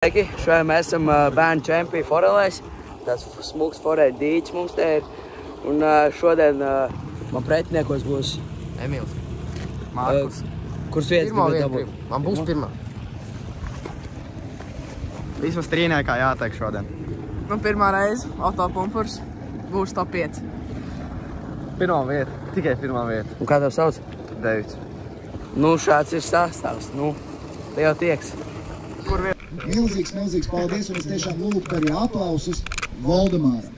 Šodien mēs esam bērnu čempioni forelēs. Tāds smuks forēļ dīķis mums te ir. Un šodien man pretiniekos būs Emīls. Mārkus. Kurs vietas gribētu dabūt? Man būs pirmā. Vismaz trīniekā jāteik šodien. Man pirmā reize autopumpurs būs top 5. Pirmā vieta. Tikai pirmā vieta. Un kā tev sauc? Devits. Nu, šāds ir sastāvs. Nu, te jau tieks. Kur vieta? Milzīgs paldies, un es tiešām lūgtu arī aplausus Voldemāram.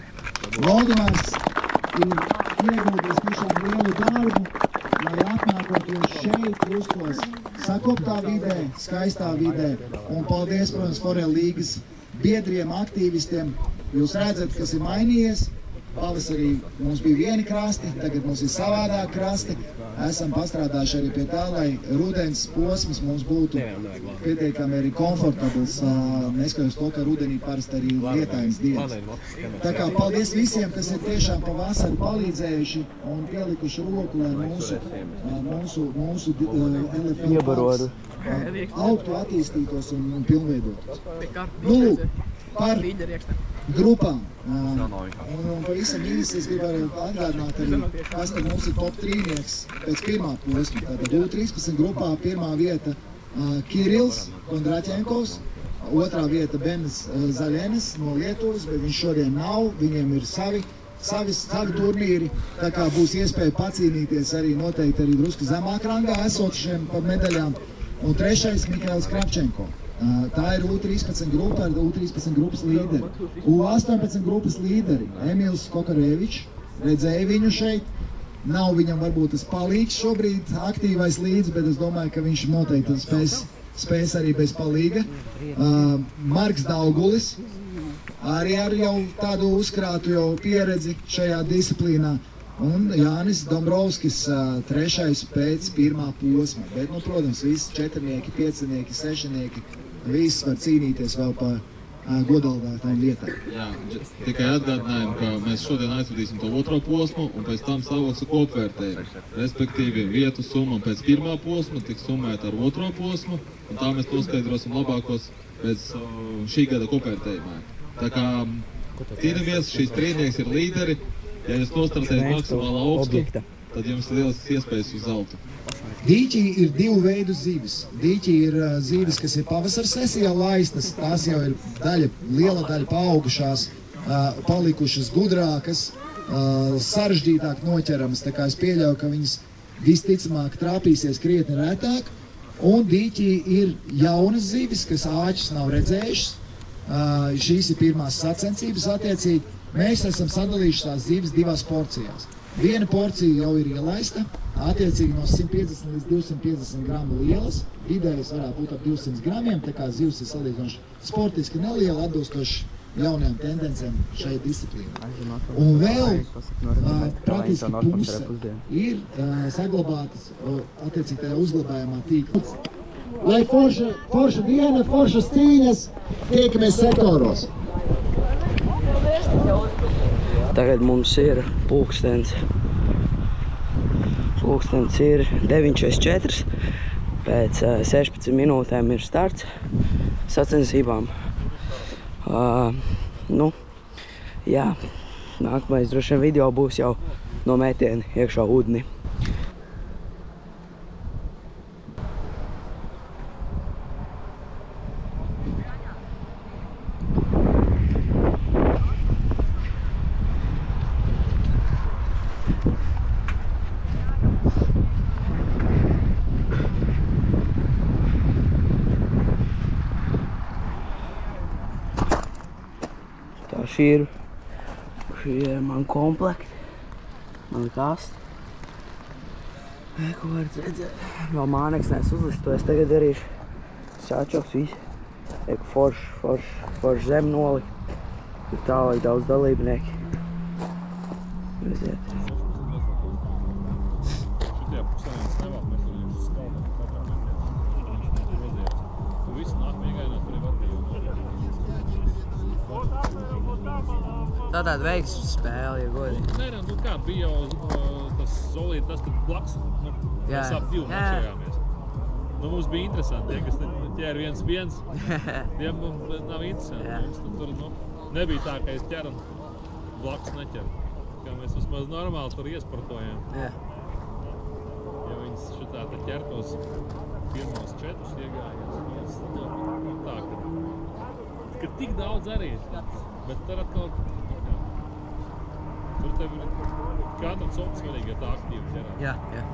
Voldemārs ir ieguldījis tiešām lielu darbu, lai atnākoties šeit, Krustos, sakoptā vidē, skaistā vidē. Un paldies, protams, Forel līgas biedriem, aktīvistiem. Jūs redzat, kas ir mainījies. Pavasarī mums bija vieni krasti, tagad mums ir savādāk krasti. Esam pastrādājuši arī pie tā, lai rudens posms mums būtu pietiekami arī komfortabls, neskatoties to, ka rudenī parasti arī lietainas dienas. Tā kā paldies visiem, kas ir tiešām pavasari palīdzējuši un pielikuši roku, lai mūsu LFL parks augtu, attīstītos un pilnveidotos. Nu, par grupām. Un pavisam īsi es gribu arī atgādināt arī, kas tad mums ir top trīnieks pēc pirmā posma. Tātad U13 grupā pirmā vieta Kirils Kondraķenkovs, otrā vieta Benis Zaļenis no Lietuvas, bet viņš šodien nav, viņiem ir savi turnīri, tā kā būs iespēja pacīnīties arī noteikti arī drusku zemāk rangā esošiem par medaļām. Un trešais Mikails Kravčenko. Tā ir U13 grupa ar U13 grupas līderi. U18 grupas līderi Emīls Kokarevičs, redzēju viņu šeit. Nav viņam varbūt tas palīgs šobrīd aktīvais līdz, bet es domāju, ka viņš noteikti spēs arī bez palīga. Marks Daugulis, arī ar jau tādu uzkrātu jau pieredzi šajā disciplīnā. Un Jānis Dombrovskis, trešais pēc pirmā posma. Bet, nu, protams, visi četrnieki, piecinieki, sešinieki, visi var cīnīties vēl par godaldātām vietām. Jā, tikai atgādinājumu, ka mēs šodien aizvadīsim to otro posmu un pēc tam savoksu kopvērtējumu. Respektīvi, vietu summa pēc pirmā posma tiks summēta ar otro posmu, un tā mēs noskaidrosim labākos pēc šī gada kopvērtējumā. Tā kā cīnamies, šīs trīnieks ir līderi. Ja jūs nostartējat maksimāli augstu, tad jums ir lielisks iespējas uz zeltu. Dīķī ir divu veidu zivis. Dīķī ir zivis, kas ir pavasara sesijā laistas. Tās jau ir liela daļa paaugušās, palikušas gudrākas, sarežģītāk noķeramas. Tā kā es pieļauju, ka viņas visticamāk trāpīsies krietni retāk. Un dīķī ir jaunas zivis, kas āķus nav redzējušas. Šīs ir pirmās sacensības attiecīgi. Mēs esam sadalījuši tās zivis divās porcijās. Viena porcija jau ir ielaista, attiecīgi no 150 līdz 250 gramu lielas. Vidējais varētu būt ap 200 gramiem, tā kā zivs ir salīdzinoši sportiski neliela, atbilstoši jaunajām tendencēm šai disciplīnai. Un vēl praktiski puse ir saglabātas attiecīgi tajā uzglabājumā tīklā. Lai forša diena, foršas cīņas, tiekamies sektoros. Tagad mums ir pulkstens. Pulkstens ir 9:04. Pēc 16 minūtēm ir starts sacensībām. Nu, jā, nākamais droši vien video būs jau no metiena iekšā ūdenī. Šī ir man komplekti, man kasti. Ko varat redzēt? Vēl māneks nes uzlistojas, tagad arī sāčoks visi. Forši zem nolikt. Ir tālāk daudz dalībnieki. Redziet. Tā tāda veiksmes spēle, ja godīgi. Nē, nu kā bija jau tas solīt, tas, kad blakus, mēs ap divu mačējāmies. Nu, mums bija interesanti, tie, kas ķēri 1-1. Tiem nav interesanti. Mums tur nebija tā, ka es ķeru un blakus neķeru. Kā mēs vismaz normāli tur iesportojām. Jā. Ja viņas šitā te ķertos pirmos 4 iegājies, tā, ka tik daudz arī, bet tur atkal, tur tev ir katru copu svarīgi, ja tā aktīvi ķerās. Jā, jā.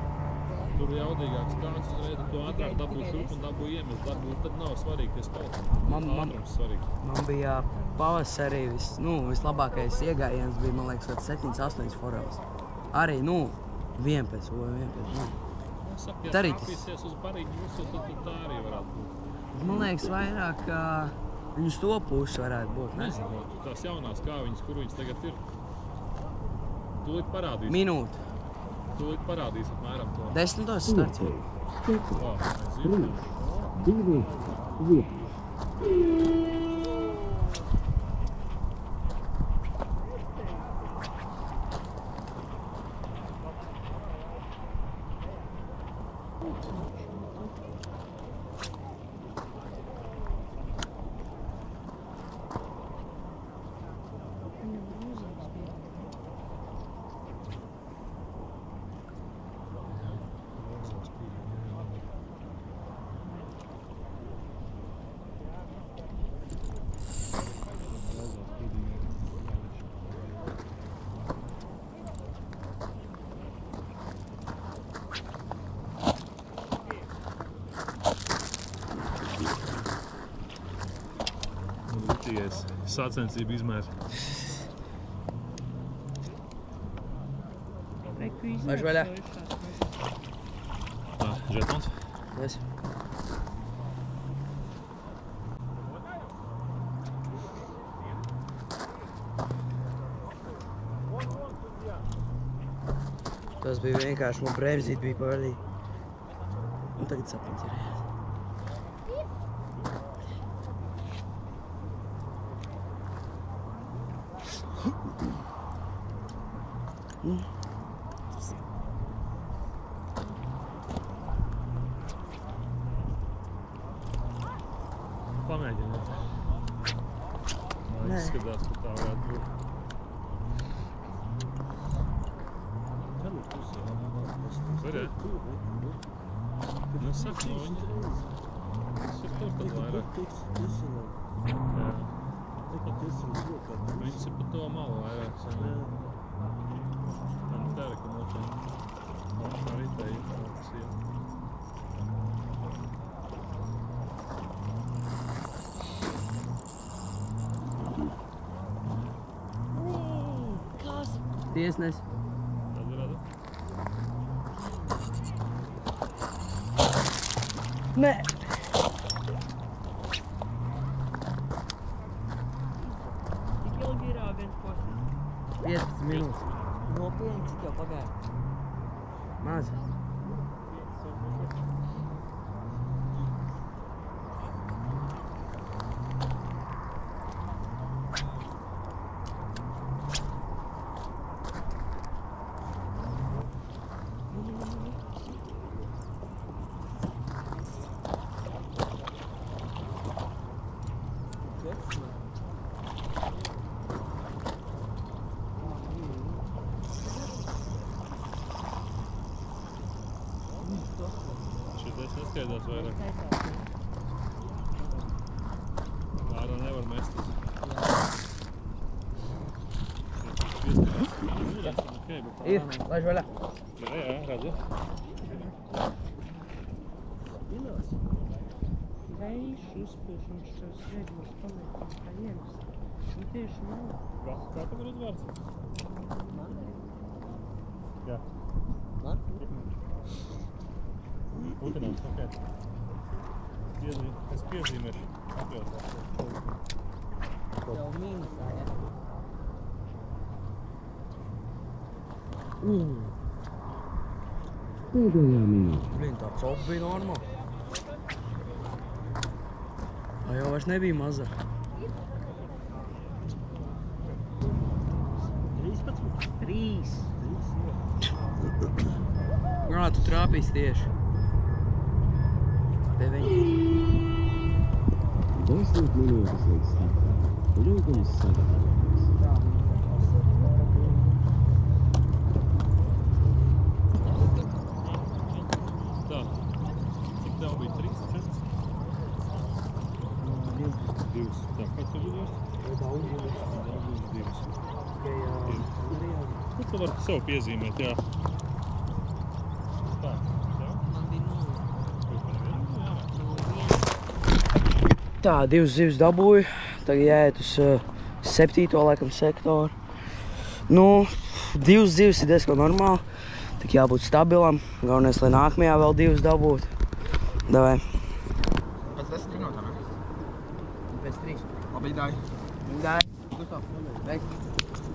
Tur jaudīgāks kāds uzreiz, tu ātrāk dabū šurp un dabū iemest, tad nav svarīgi, ka spēlēt. Ātrums svarīgi. Man bija pavasarī vislabākais iegājiens bija, man liekas, 7-8 foreles. Arī, 1 pēc otru. Saka, ja trāpīsies uz bariņu visu, tad tā arī varētu būt. Man liekas, vairāk viņus to pusi varētu būt, ne? Nezinu, tās jaunās kāviņas, kur viņas tagad ir, tūlīt parādīs. Minūte. Tūlīt parādīs apmēram to. 10. starts. Es zinu. Rītīgais sacensību izmērs. Laiž vaļā. Tā, žetons. Yes. Tas bija vienkārši, man bremzīt bija pārlī. Un tagad sapņot ir. Pamēģiniet. Izskatās, ka tā varētu būt. Var, jā? Nu, saka, no viņa. Tas ir tur tad vairāk. Jā. Viņas ir pa to malu vairāk. Man tēra, ka notiek. Arī tā informācija. Tiesnes. Rada. Nē. Cik ilgi ir viens posms? 15 minūtes. Nopietni, cik jau pagāja? Maz. Šitais neskaidās vairāk. Ārā nevar mestas. Ir, laiž vaļā. Jā, redzu. Vējš uzspiež un šos sēdlos paliekams kā ienas. Un tieši nav. Kā tev ir uzvārds? Man? Jā. Man? Putināms, ok. Es piezīmēšu. Atjautāšu. Tev mīnusā, ja? Blin, tā copa bija normāla. Tā jau vairs nebija maza. 3. Tu trāpīsi tieši. Pie viņa. 10 minūtes līdz startam. Lūgums sagatavoties. Tā. Cik tev bija 3, 4? 2. Tā, kāds tev bija 2? Daudz 2. Nu, tu vari sev piezīmēt, jā. Tā, jā. Tā, 2 zivs dabūju. Tagad jāiet uz 7. laikam sektoru. Nu, 2 zivs ir diezgan normāli. Tik jābūt stabilam. Galvenais, lai nākamajā vēl 2 dabūtu. Davai. Pēc 10 minūtēm, ne? Pēc 3. Labi, dāj. Dāj. Gustav, veiks.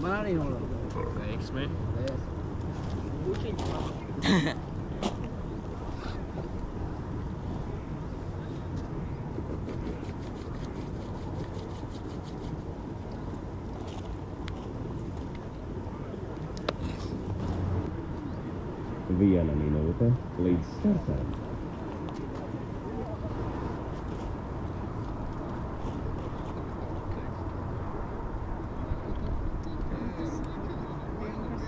Man arī nolauž. Veiksmi. Viena minūte līdz startam.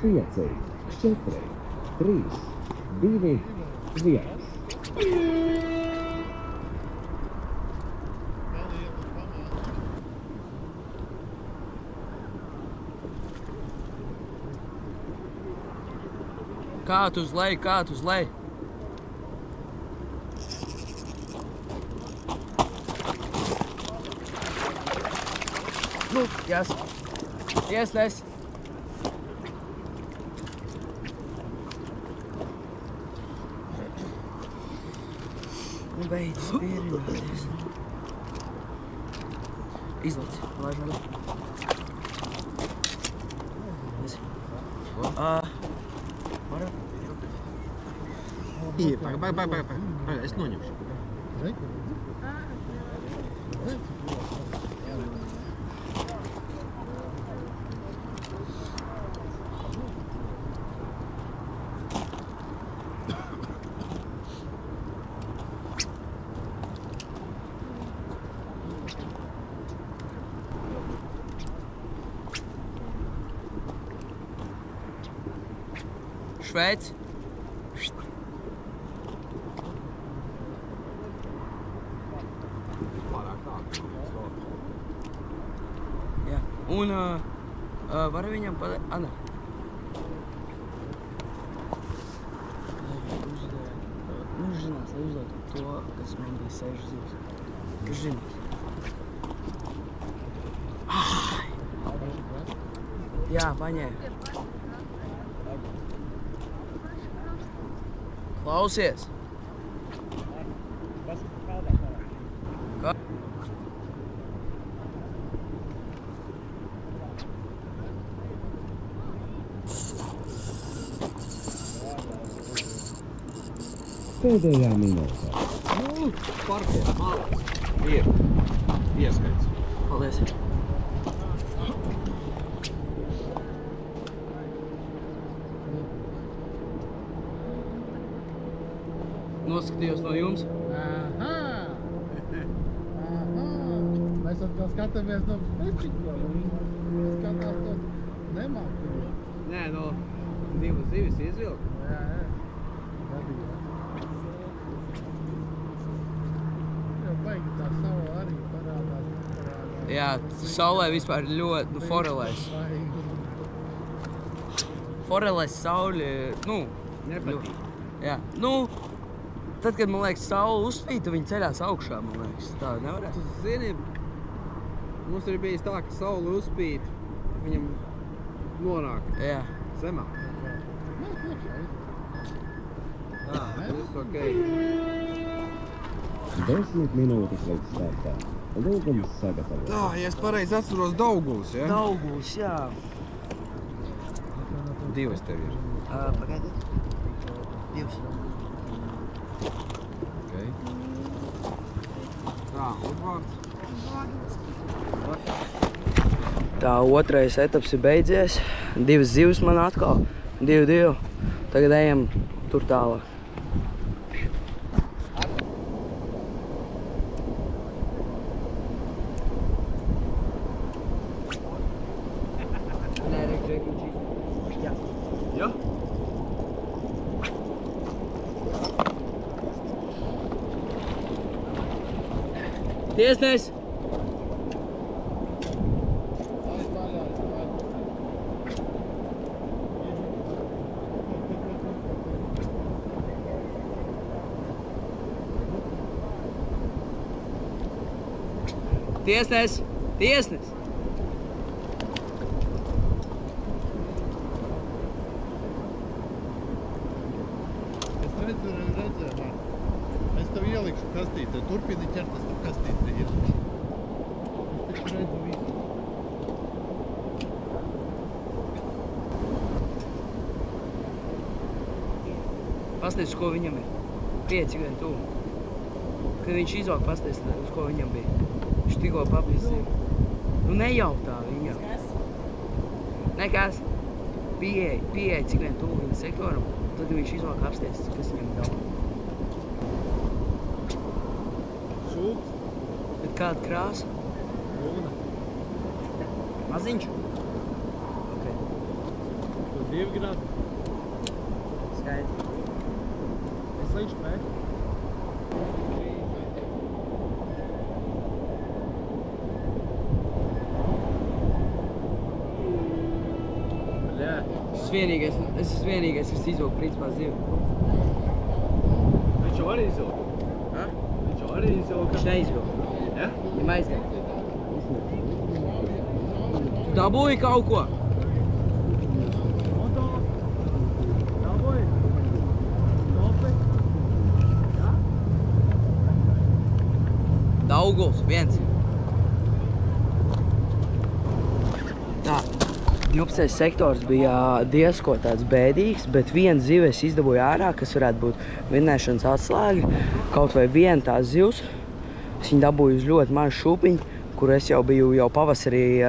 Pieci, 4, 3, 2, 1. Kātu uz leju, kātu uz leju. Nu, jās. Iesnes. Nu, beidz pierināties. Izlaic, laiž vaļā. Pagaid, es noņemšu. Šveic. Jā. Un var viņam pateikt... Ana. Nu, zinās, lai uzdot to, kas man bija 6 zivs. Kas zinās? Jā, paņēma. Klausies! Kā? Pēdējā minūte. Parkēt, malās. Ir. Ieskaits. Paldies. Noskatījos no jums. Mēs atkal skatāmies no pečiko. Skatās to nemāku. Nē, no 2 zivis izvilku. Jā. Jau baigi tā saula arī parādās. Jā, saulē vispār ļoti, forelēs. Forelēs sauli, nu... Nepatīk. Jā, nu... Tad, kad, man liekas, saule uzspīta, viņi ceļās augšā, man liekas. Tā nevarētu. Tu zini, mums ir bijis tā, ka saule uzspīt, viņam nonāk zemāk. Tā, viss ok. 10 minūtes līdz startam. Lūgums sagatavoties. Tā, ja es pareizi atceros Dauguls, ja? Dauguls, jā. 2 tev ir. Pagaidiet. 2. Tā, uzvārds. Tā, otrais etaps ir beidzies. 2 zivs man atkal. 2. Tagad ejam tur tālāk. Tiesnes! Tiesnes! Tiesnes! Redzēju. Es tev ielikšu kastītē. Turpini ķert, es tev kastītē ielikšu. Es taču redzu visu. Pasties, uz ko viņam ir. Pieci vien tuvu. Kad viņš izvalk, pasties, uz ko viņam bija. Viņš tikko papizdzīja. Nu nejautā viņam. Nekas. Pieeja, cik vien tuvu viņa sektoram. Tad viņš izvalk apsties, kas viņam daudz. Šūps. Bet kāda krāsa? Brūna. Maziņš? Ok. Tu 2 gradi. Skaidrs. Es līdz pēc. Es esmu vienīgais, kas izvilku principā zivu. Viņš jau arī izvilka? Ha? Viņš jau arī izvilka? Viņš neizvilka. Ja? Viņam aizgāja. Tu dabūji kaut ko? Moto? Dabūji? Topi? Ja? Dauguls, viens. Tā. 12. sektors bija diezko tāds bēdīgs, bet viena zive es izdabūju ārā, kas varētu būt vinnēšanas atslēga. Kaut vai viena tās zivs. Es viņu dabūju uz ļoti mazu šūpiņu, kur es jau biju pavasarī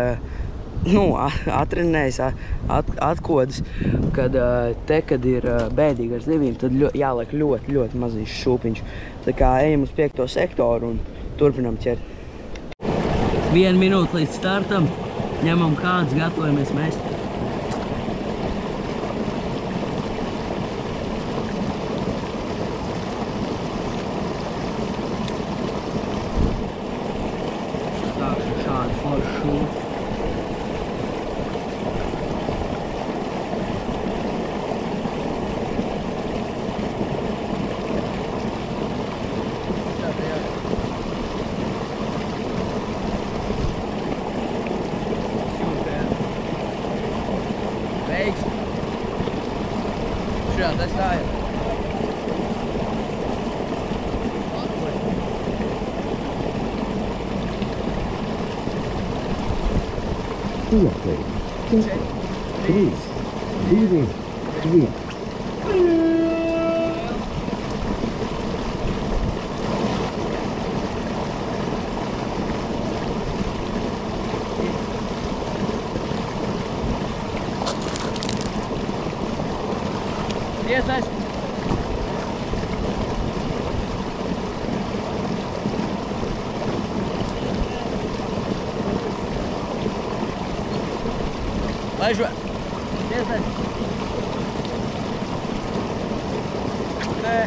atrenējis, atkodis, kad ir bēdīgi ar zivīm, tad jāliek ļoti mazīšs šūpiņš. Tā kā ejam uz 5. sektoru un turpinam ķert. 1 minūte līdz startam. Ņemam kāds, gatavojamies mest. Sākšu šādu foršu. Šajā tas tā ir. Pieci, 4, 3, 2, 1. Tiesnes! Laižo! Tiesnes! Nē!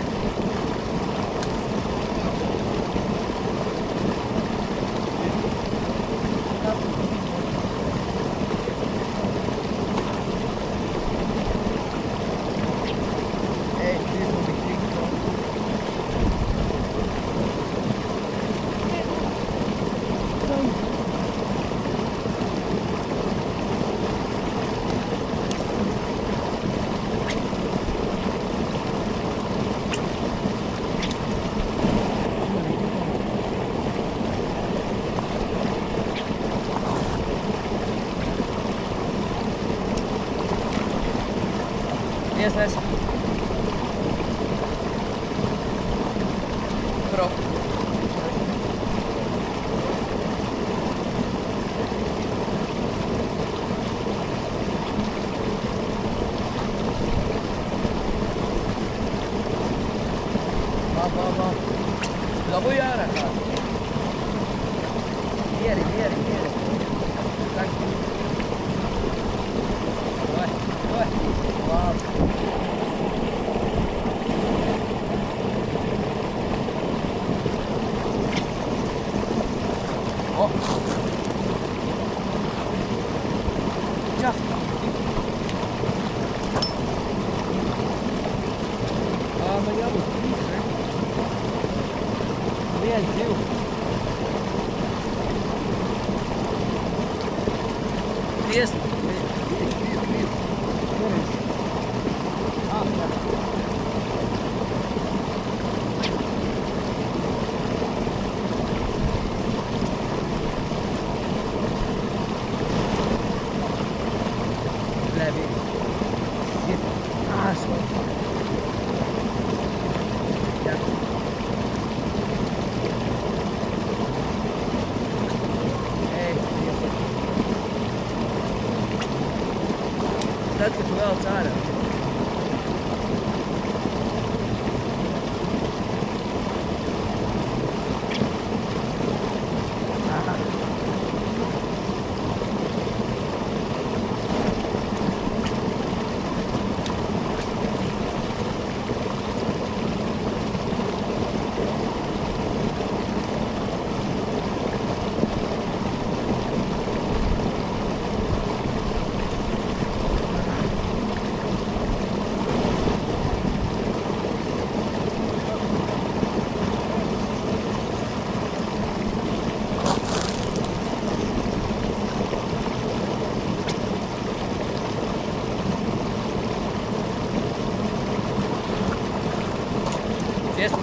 Tiesnes! Pro! Labi. Dabūji ārā kādu? Ieri. Vai. Labi. Jā. Man jābūt 3, ne? 1, 2. Tiesa. Tad, kad tu velc ārā. Yes.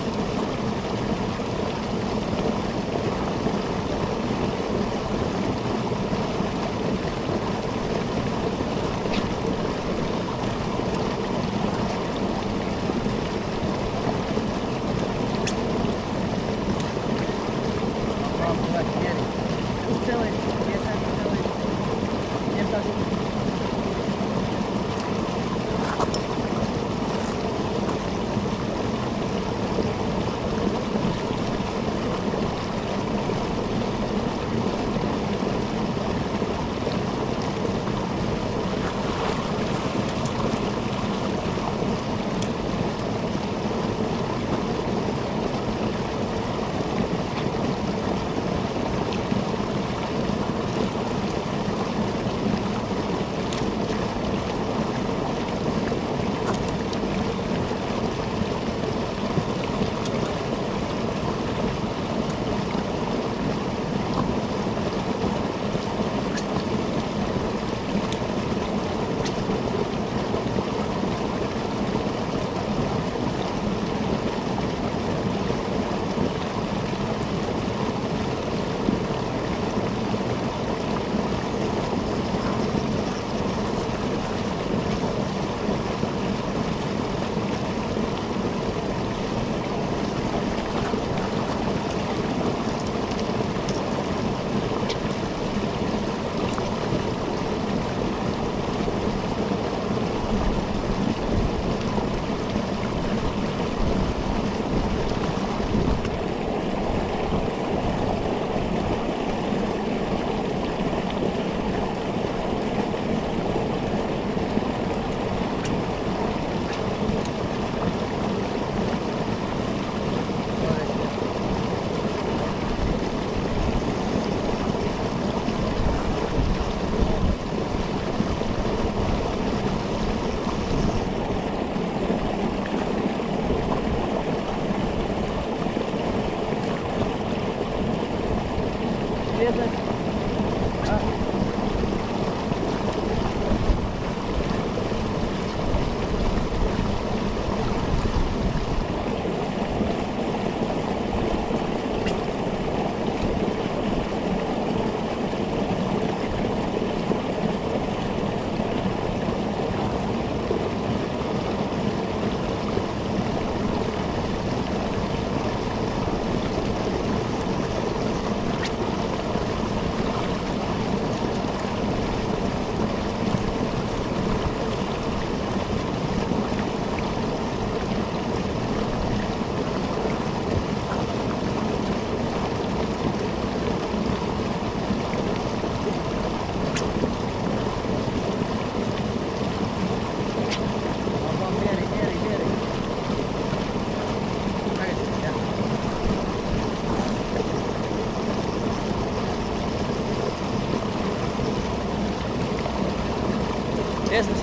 Tiesnes.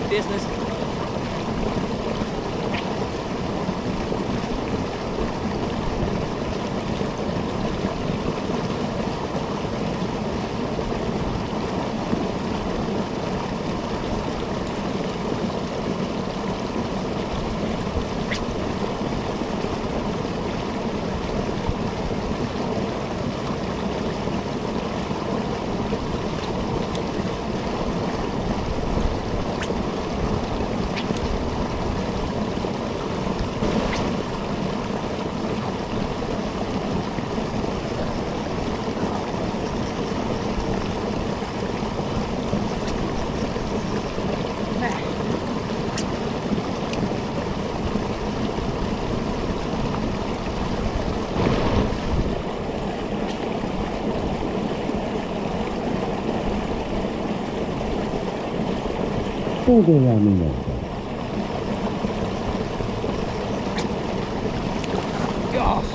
Tiesnes. Pēdējā minūte. Jās!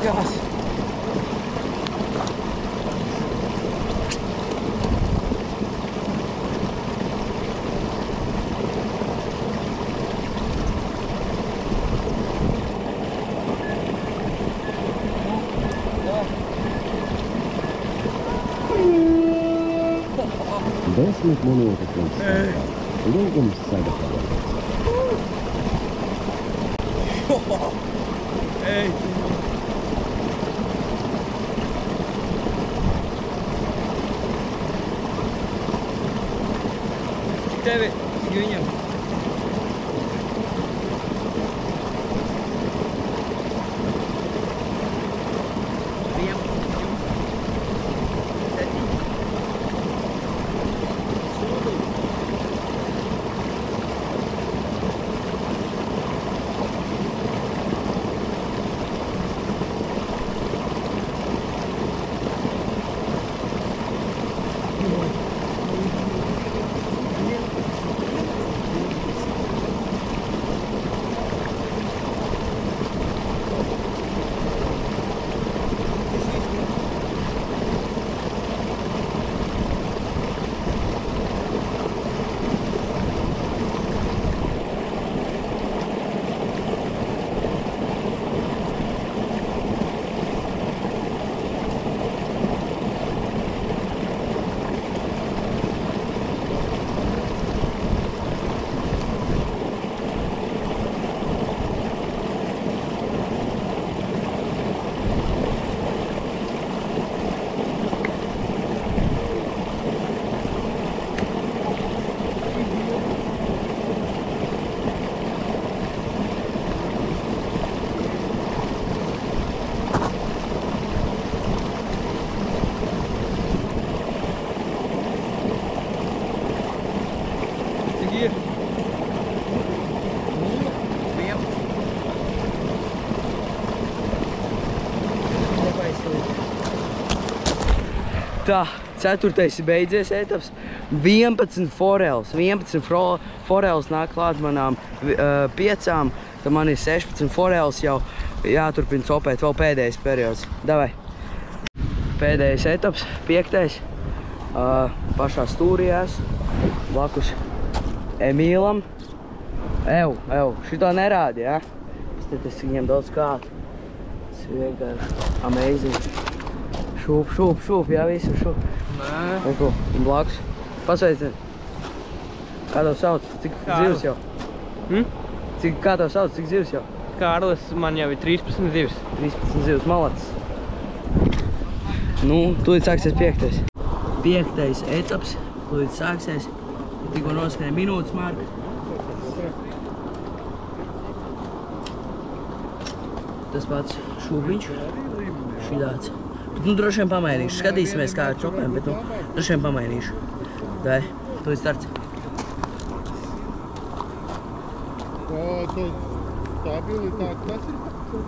Jās! Desmit minūtes un sākās. Līgums sagatavots. Ej! Tevi, viņam. Viņam. Tā, 4. ir beidzies etaps. 11 foreles. 11 foreles nāk klāt manām 5. Tad man ir 16 foreles jau jāturpina copēt vēl pēdējais periods. Davai. Pēdējais etaps, 5. Pašā stūrī blakus Emīlam. Šito nerādi, ja? Tas viņiem daudz kārt. Tas ir vienkārši amazing. Šūp, jā, visu šūp. Nē. Eko, un blakus. Pasveicini. Kā tev sauc? Cik zivs jau? Kā tev sauc? Cik zivs jau? Kārlis, man jau ir 13 zivs. 13 zivs, malacis. Nu, tūlīt sāksies 5. 5. etaps, tūlīt sāksies. Tikko noskanēja minūtes marka. Tas pats šūbiņš, šitāds. Bet nu droši vien pamainīšu. Skatīsimies kā ar čopēm, bet nu droši vien pamainīšu. Dai, tūlīt starts. Stabilitāte, tas ir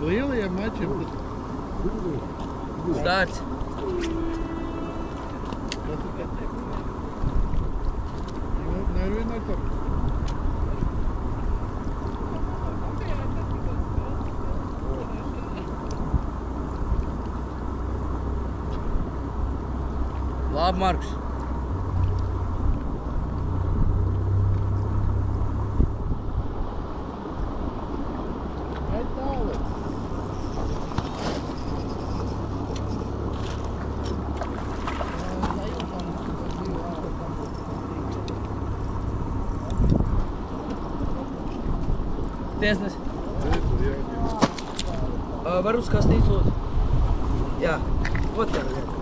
lielajiem mačiem. Starts. Nevienai top. Labi, Markus. Tiesnes. Var uzkastīt, lūdzu? Jā, otrā vieta.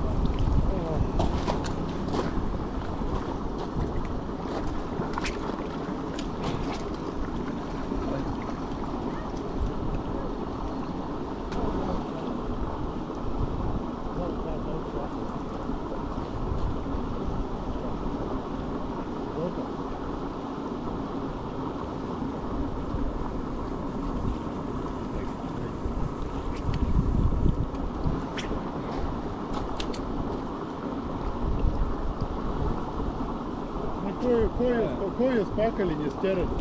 Ko jūs pakaļiņas ķerat?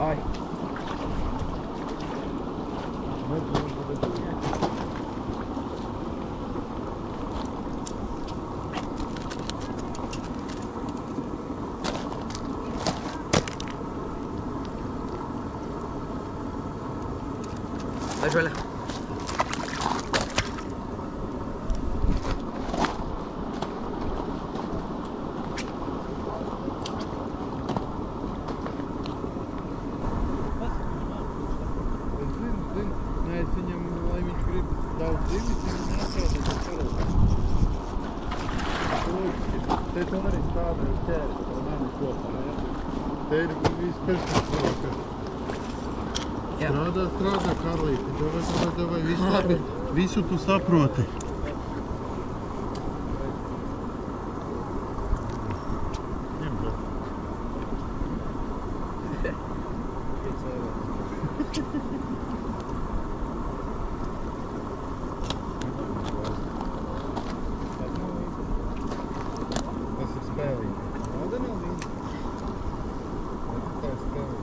Ai. Vai vaļā. Nē, es viņam, lai viņš grib daudz zivis, viņam jāstrādā par paraugu. Te tu arī strādā uz ķēri, par mani kopā, ja? Te ir viss perspektīva. Strādā, Karlīti, davai, viss labi, visu tu saproti. Ņem to. Tas ir spēlīgi. Nāda nav līdzi. Tā ir spēlīgi.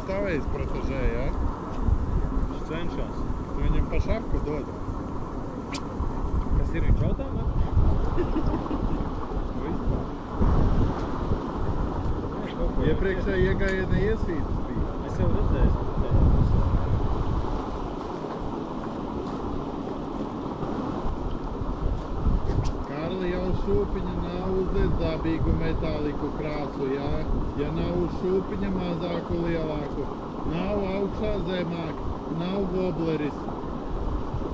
Stāvējis protežē, jā? Viņš cenšas. Tu viņam pa šapku dod. Kas ir viņš jautā, ne? Iepriekšēji iegājiena iesītas bija. Es jau redzēju. Kārli jau šūpiņa nav uz dabīgu metāliku krāsu, jā. Ja nav uz šūpiņa mazāku, lielāku, nav augšā zemāk, nav wobleris.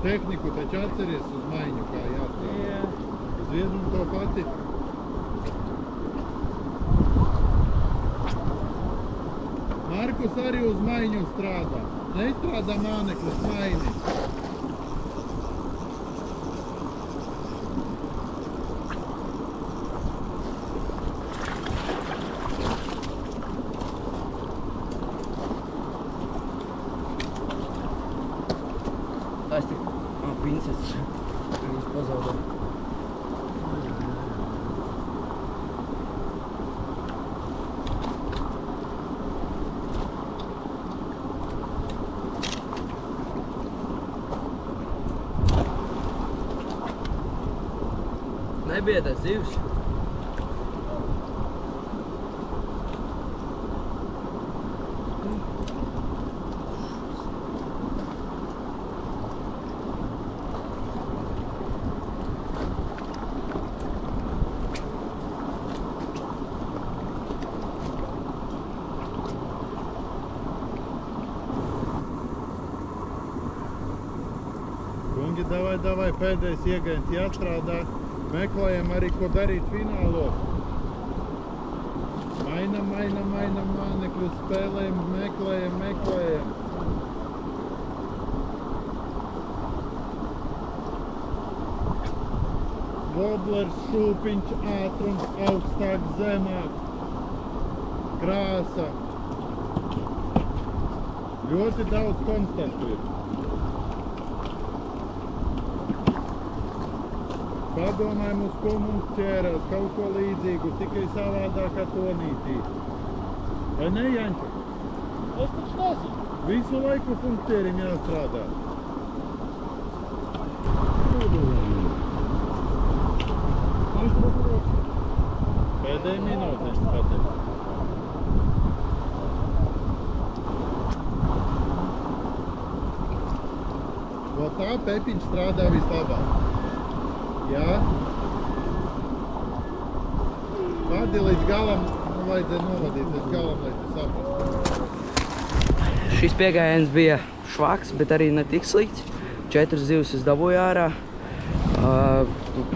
Tehniku taču atceries uz maiņu, kā jāstrādā. Uz vienu un to pati. Markus arī uz maiņu strādā. Nestrādā māneklis maini. Tas tik pincetes. Viņas pazaudē. Nebija tas zivs. Kungi, davai, pēdējais iegains jāstrādā. Meklējam arī, ko darīt finālos. Mainam mānekļus, spēlējam, meklējam. Woblers, šūpiņš, ātrums, augstāk, zemāk. Krāsa. Ļoti daudz konstantu ir. Padomājam, uz ko mums ķērās, kaut ko līdzīgu, tikai savādākā tonītī. Vai ne, Jaņča? Es taču nesmu. Visu laiku funkcierim jāstrādā. Pēdējā minūte, es pateicu. No tā Pepiņš strādā vislabāk. Jā. Vadi līdz galam, vajadzēja novadīt līdz galam, lai tu saprastu. Šis piegājiens bija švaks, bet arī ne tik slikts. 4 zivs es dabūju ārā.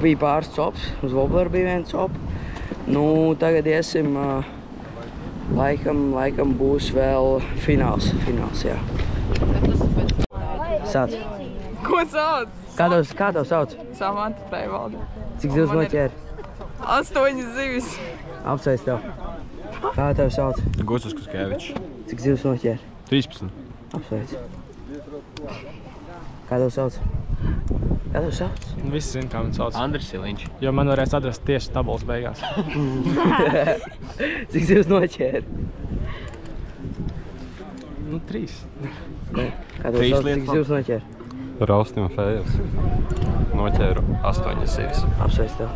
Bija pāris cops, uz wobbleru bija viens cop. Nu, tagad iesim, laikam būs vēl fināls, jā. Sāc. Ko sauc? Kā tev sauc? Samanta Preivalde. Cik zivs noķēri? 8 zivis. Apsveic tev. Kā tev sauc? Gucas Kuskevičs. Cik zivs noķēri? 13. Apsveic. Kā tev sauc? Visi zina, kā man sauc. Andris Siliņš. Jo man varēs atrast tieši tabulas beigās. Cik zivs noķēri? Nu, 3. Kā tev sauc? Cik zivs noķēri? Raustim Fējers. Noķēru 8 zivis. Apsveic tev.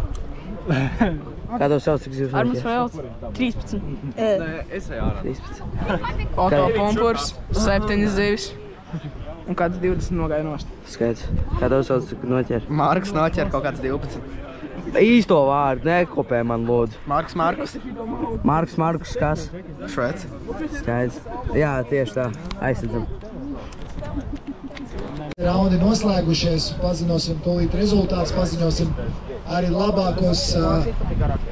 Kā tev sauc, cik zivs Armas noķēri? Vēlts. 13. Nē, es eju ārā. 13. Oto Pumpurs. 7 zivis. Un kāds 20 nogāja nost. Skaidrs. Kā tev sauc, cik noķēri? Marks noķer kaut kāds 12. Īsto vārdu, nekopē man, lūdzu. Markus. Markus, kas? Šveic. Skaidrs. Jā, tieši tā. Aizsadzam. Raundi noslēgušies, paziņosim tūlīt rezultātus, paziņosim arī labākos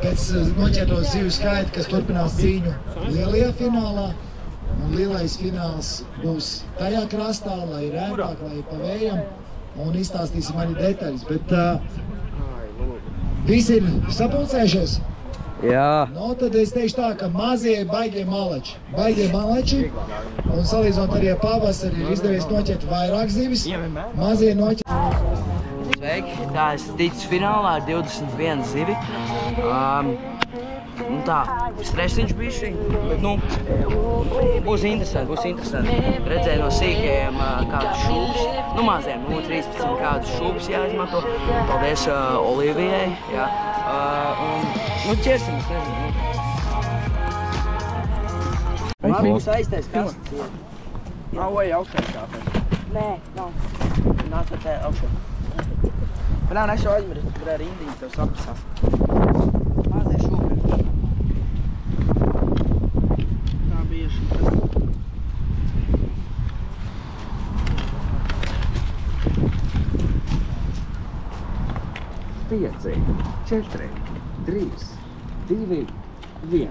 pēc noķerto zivju skaita, kas turpinās cīņu lielajā finālā. Un lielais fināls būs tajā krastā, lai rētāk, lai pa vējam, un izstāstīsim arī detaļas. Bet visi ir sapulcējušies? Jā. No, tad es teikšu tā, ka mazie baigie maleči, un salīdzinot arī ar pavasari ir izdevies noķert vairāk zivis, mazie noķert. Sveiki, tā es ticis finālā ar 21 zivi. Tā, stresiņš bišķiņ, bet nu, būs interesanti. Redzēju no sīkajiem kādus šūpus, nu maziem, 13 kādus šūpus jāizmanto. Paldies Olivijai, jā. Un, nu, ķersim, es nezinu. Man būs aiztais kasts. Nav vai augšā kāpēc? Nē, nav. Nāc ar te augšā. Bļā, nešau aizmirst, tur ar Indiju tev sapasās. Mazie šūkri. Tā bija šī. 5, 4, 3, 2, 1.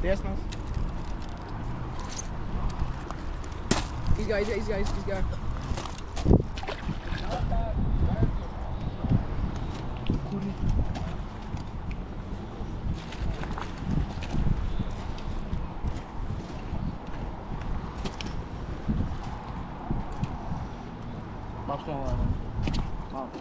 Tiesnās. Izgāja. Labs novērojums. Labs.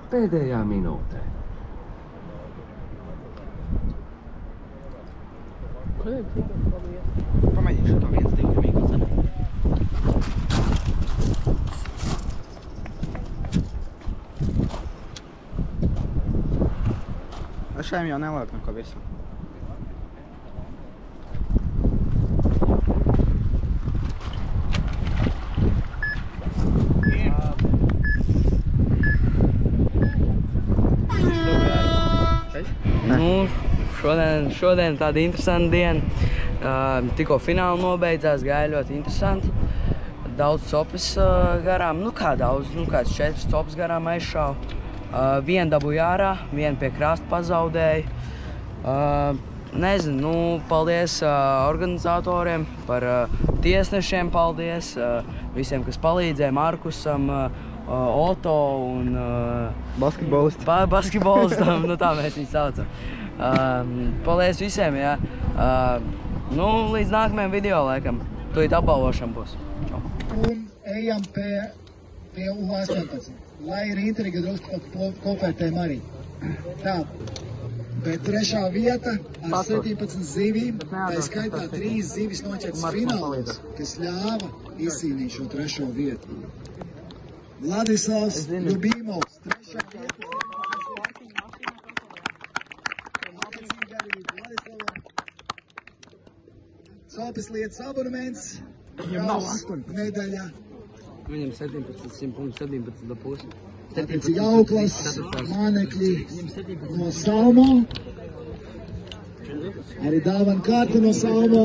Pēdējā minūtē. Pamēģināšu to 1, 2 mīklu cenē. Ar šiem jau neliek neko virsmu. Nu, šodien tāda interesanta diena. Tikko fināli nobeidzās, gāja ļoti interesanti. Daudz copis garām, nu kā daudz, kāds 4 copis garām aizšauja. Vienu dabūja ārā, vienu pie krasta pazaudēja. Nezinu, paldies organizatoriem, par tiesnešiem paldies, visiem, kas palīdzēja, Markusam, Oto un basketbolistam, nu tā mēs viņu saucam. Paldies visiem, jā. Nu, līdz nākamajam video, laikam. Tūlīt apbalvošana būs. Čau. Un ejam pie U18, lai ir intriga drusku pa kofertēm arī. Tā, bet trešā vieta ar 17 zivīm, tā skaitā 3 zivis noķertas finālos, kas ļāva izcīnīt šo trešo vietu. Vladislavs Ļubimovs, trešā vieta. Copis lietas abonements, medaļa. Viņam 17 punktus, 17,5. Tāpēc jauklas, mānekļi no Salmo. Arī dāvana kārta no Salmo.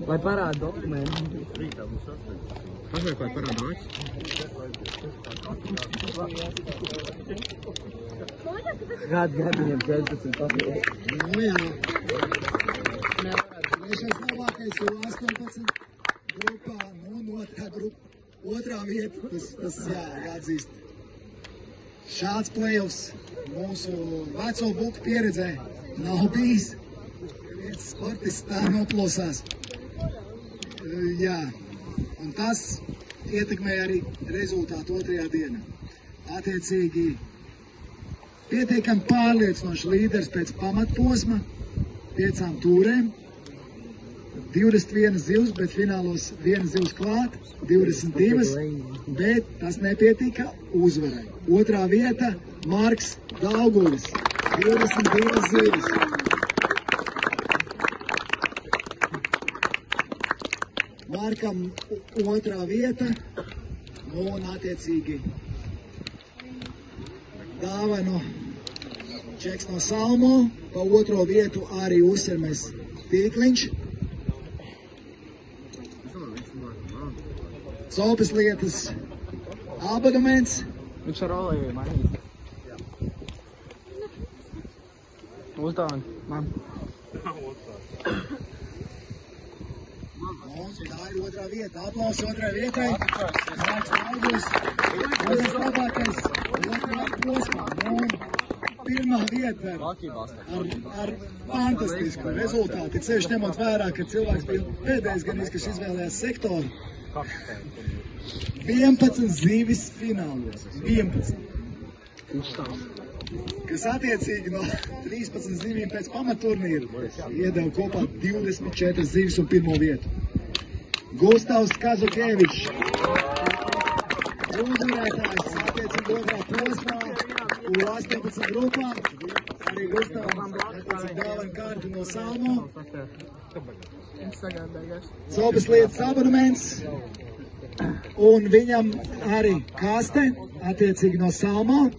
Lai parāda dokumentu. Pašlaik, lai parāda acis. Kāds viņam 14 papildus? Nu jā. Trešais labākais ir 18 grupā, nu otrā vieta, tas jāatzīst. Šāds play-offs mūsu veco buku pieredzē nav bijis. Viens sportists tā noplosās. Jā, un tas ietekmē arī rezultātu otrajā dienā. Attiecīgi, pietiekami pārliecinoši līderis pēc pamatposma, 5 tūrēm, 21 zivs, bet finālos 1 zivs klāt, 22, bet tas nepietika uzvarai. Otrā vieta Marks Daugulis, 22 zivs. Markam otrā vieta, un attiecīgi dāvanu čeks no Salmo, pa otro vietu arī uzsarmēs Tīkliņš. Copis lietas abonements. Viņš ar olēju mainīt. Uzdāvini. Man. Tā ir otrā vieta. Aplausi otrai vietai. Marks Daugavs. Otrs labākais otrā posmā. Pirmā vieta ar fantastisku rezultātu. Ceļš ņemot vērā, ka cilvēks bija pēdējais gan kas izvēlējās sektoru. 11 zivis finālos. 11. Kas attiecīgi no 13 zivīm pēc pamaturnīra iedeva kopā 24 zivis un pirmo vietu. Gustavs Kazukēvičs. Uzvarētājs attiecīgi otrā posmā U18 grupā. Arī Gustavam attiecīgi dāvana kārti no Salmo. Copas lietas abonements. Un viņam arī kaste attiecīgi no Salmo.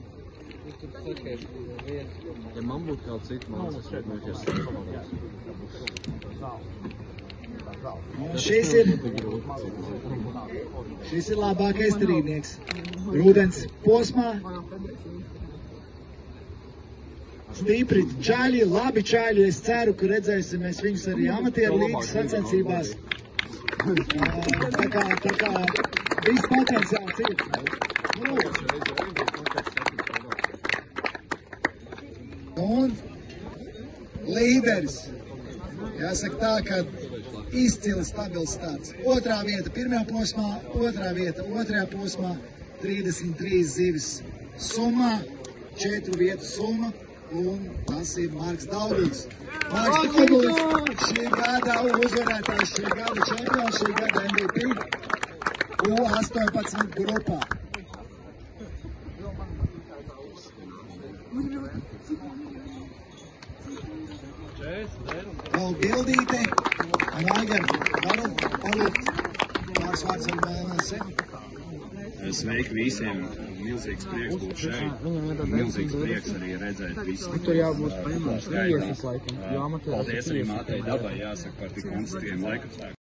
Ja man būtu kāda cita mācas, tad mēs Šis ir labākais trīnieks. Rūdens posmā. Stipri čaļi, labi čaļi. Es ceru, ka redzēsim mēs viņus arī amatieru līgas sacensībās. Tā kā viss potenciāls ir. Un līderis. Jāsaka tā, ka izcili stabils starts. Otrā vieta pirmajā posmā, otrā vieta otrajā posmā, 33 zivis summā, 4 vietu summa, un tas ir Marks Daugavs. Marks Daugavs, šī gada uzvarētājs, šī gada čempions, šī gada MVP, U18 grupā. Vēl bildīte, un Aigar, varu palikt pāris vārds ar sevi. Sveiki visiem, milzīgs prieks būt šeit, milzīgs prieks arī redzēt visu. Tur jābūt paņemams, Paldies arī Mātei Dabai, jāsaka par tik konstatīviem laikapstākļiem.